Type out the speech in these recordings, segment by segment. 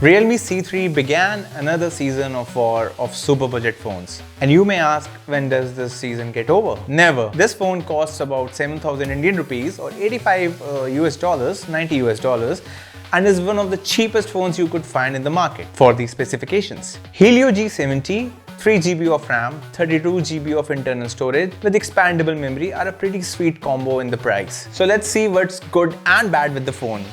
Realme C3 began another season of war of super budget phones. And you may ask, when does this season get over? Never. This phone costs about 7,000 Indian rupees or 85 US dollars, 90 US dollars, and is one of the cheapest phones you could find in the market for these specifications. Helio G70, 3GB of RAM, 32GB of internal storage with expandable memory are a pretty sweet combo in the price. So let's see what's good and bad with the phone.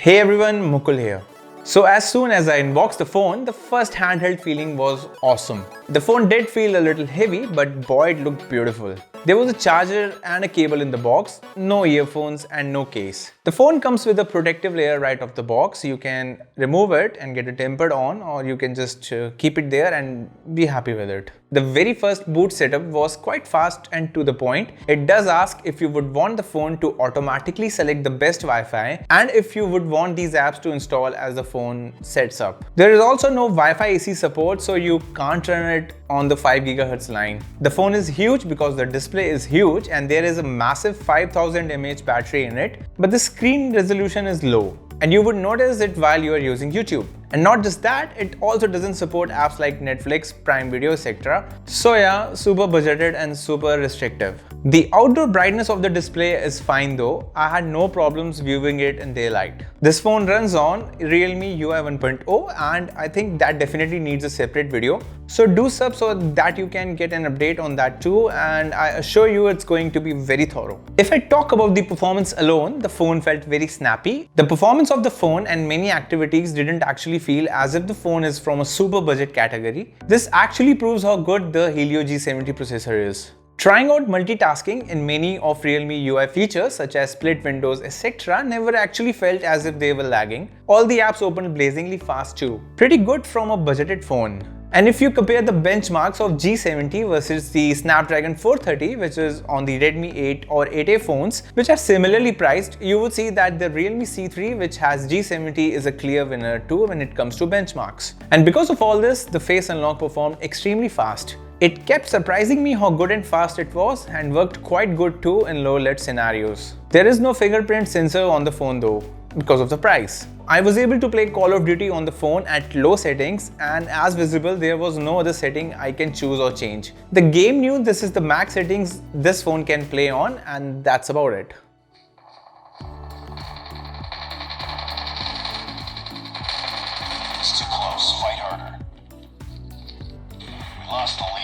Hey everyone, Mukul here. So as soon as I unboxed the phone, the first handheld feeling was awesome. The phone did feel a little heavy, but boy, it looked beautiful. There was a charger and a cable in the box, no earphones and no case. The phone comes with a protective layer right off the box. You can remove it and get it tempered on, or you can just keep it there and be happy with it. The very first boot setup was quite fast and to the point. It does ask if you would want the phone to automatically select the best Wi-Fi and if you would want these apps to install as the phone sets up. There is also no Wi-Fi AC support, so you can't run it on the 5 GHz line. The phone is huge because the display is huge and there is a massive 5000 mAh battery in it, but the screen resolution is low. And you would notice it while you are using YouTube. And not just that, it also doesn't support apps like Netflix, Prime Video, etc. So yeah, super budgeted and super restrictive. The outdoor brightness of the display is fine though. I had no problems viewing it in daylight. This phone runs on Realme UI 1.0 and I think that definitely needs a separate video. So do sub so that you can get an update on that too, and I assure you it's going to be very thorough. If I talk about the performance alone, the phone felt very snappy. The performance of the phone and many activities didn't actually feel as if the phone is from a super budget category. This actually proves how good the Helio G70 processor is. Trying out multitasking in many of Realme UI features such as split windows etc. never actually felt as if they were lagging. All the apps opened blazingly fast too. Pretty good from a budgeted phone. And if you compare the benchmarks of G70 versus the Snapdragon 430, which is on the Redmi 8 or 8A phones, which are similarly priced, you would see that the Realme C3, which has G70, is a clear winner too when it comes to benchmarks. And because of all this, the face unlock performed extremely fast. It kept surprising me how good and fast it was and worked quite good too in low light scenarios. There is no fingerprint sensor on the phone though, because of the price. I was able to play Call of Duty on the phone at low settings, and as visible there was no other setting I can choose or change. The game knew this is the max settings this phone can play on, and that's about it. It's too close, fight harder. We lost the lead.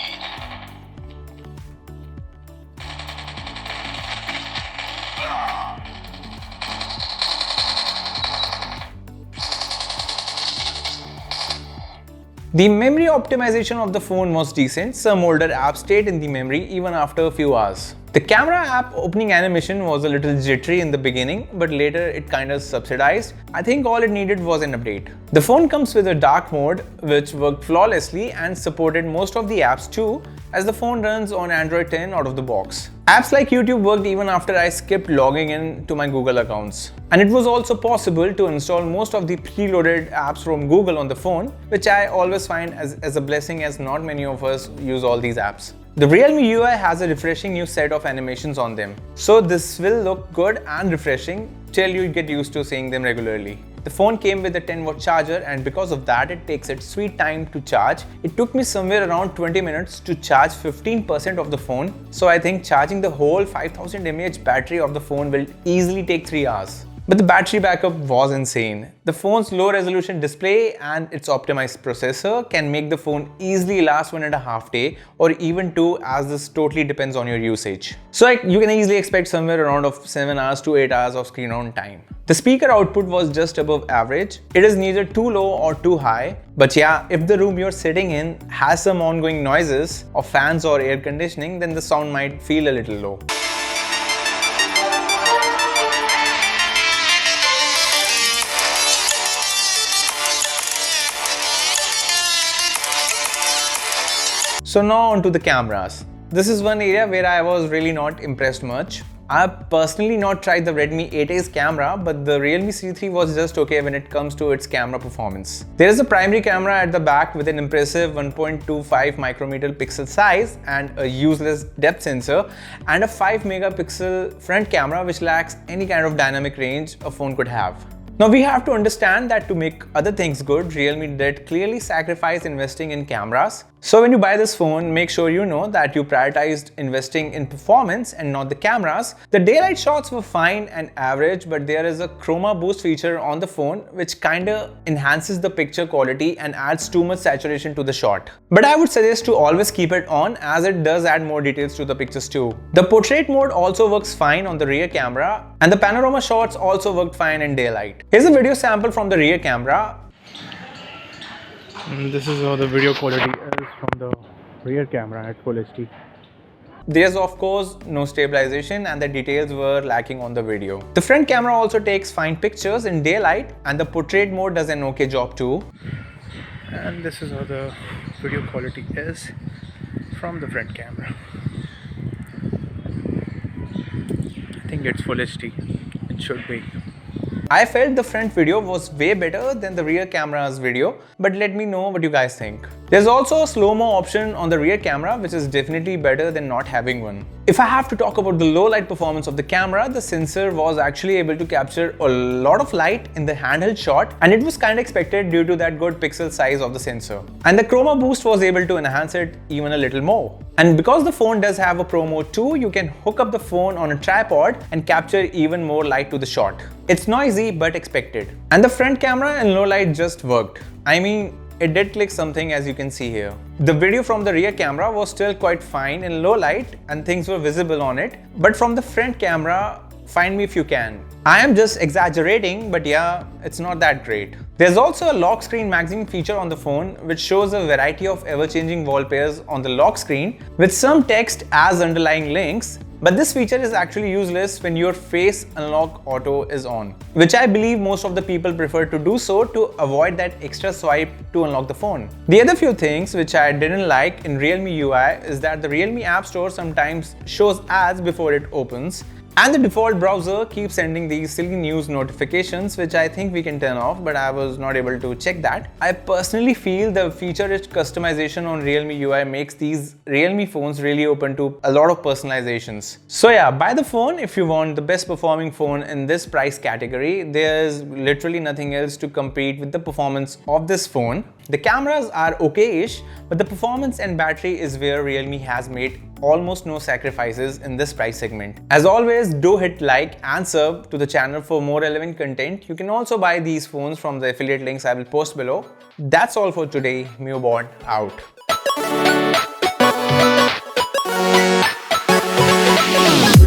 The memory optimization of the phone was decent. Some older apps stayed in the memory even after a few hours. The camera app opening animation was a little jittery in the beginning, but later it kind of subsidized. I think all it needed was an update. The phone comes with a dark mode which worked flawlessly and supported most of the apps too, as the phone runs on Android 10 out of the box. Apps like YouTube worked even after I skipped logging in to my Google accounts. And it was also possible to install most of the preloaded apps from Google on the phone, which I always find as a blessing, as not many of us use all these apps. The Realme UI has a refreshing new set of animations on them. So this will look good and refreshing till you get used to seeing them regularly. The phone came with a 10-watt charger, and because of that it takes its sweet time to charge. It took me somewhere around 20 minutes to charge 15% of the phone. So I think charging the whole 5000 mAh battery of the phone will easily take 3 hours. But the battery backup was insane. The phone's low resolution display and its optimized processor can make the phone easily last 1.5 days or even 2, as this totally depends on your usage. So you can easily expect somewhere around of 7 hours to 8 hours of screen on time. The speaker output was just above average. It is neither too low or too high. But yeah, if the room you're sitting in has some ongoing noises of fans or air conditioning, then the sound might feel a little low. So now onto the cameras. This is one area where I was really not impressed much. I've personally not tried the Redmi 8A's camera, but the Realme C3 was just okay when it comes to its camera performance. There is a primary camera at the back with an impressive 1.25 micrometer pixel size and a useless depth sensor, and a 5 megapixel front camera which lacks any kind of dynamic range a phone could have. Now we have to understand that to make other things good, Realme did clearly sacrifice investing in cameras. So when you buy this phone, make sure you know that you prioritized investing in performance and not the cameras. The daylight shots were fine and average, but there is a Chroma Boost feature on the phone which kinda enhances the picture quality and adds too much saturation to the shot. But I would suggest to always keep it on, as it does add more details to the pictures too. The portrait mode also works fine on the rear camera, and the panorama shots also worked fine in daylight. Here's a video sample from the rear camera. This is how the video quality is from the rear camera at Full HD. There's of course no stabilization and the details were lacking on the video. The front camera also takes fine pictures in daylight, and the portrait mode does an okay job too. And this is how the video quality is from the front camera. I think it's Full HD. It should be. I felt the front video was way better than the rear camera's video, but let me know what you guys think. There's also a slow-mo option on the rear camera, which is definitely better than not having one. If I have to talk about the low light performance of the camera, the sensor was actually able to capture a lot of light in the handheld shot, and it was kind of expected due to that good pixel size of the sensor. And the Chroma Boost was able to enhance it even a little more. And because the phone does have a Pro mode too, you can hook up the phone on a tripod and capture even more light to the shot. It's noisy but expected. And the front camera in low light just worked. I mean, it did click something, as you can see here. The video from the rear camera was still quite fine in low light and things were visible on it. But from the front camera, find me if you can. I am just exaggerating, but yeah, it's not that great. There's also a lock screen magazine feature on the phone which shows a variety of ever-changing wall pairs on the lock screen with some text as underlying links. But this feature is actually useless when your face unlock auto is on, which I believe most of the people prefer to do so to avoid that extra swipe to unlock the phone. The other few things which I didn't like in Realme UI is that the Realme App Store sometimes shows ads before it opens, and the default browser keeps sending these silly news notifications, which I think we can turn off, but I was not able to check that. I personally feel the feature-rich customization on Realme UI makes these Realme phones really open to a lot of personalizations. So yeah, buy the phone if you want the best performing phone in this price category. There's literally nothing else to compete with the performance of this phone. The cameras are okay-ish, but the performance and battery is where Realme has made almost no sacrifices in this price segment. As always, do hit like and sub to the channel for more relevant content. You can also buy these phones from the affiliate links I will post below. That's all for today. Mewbot out.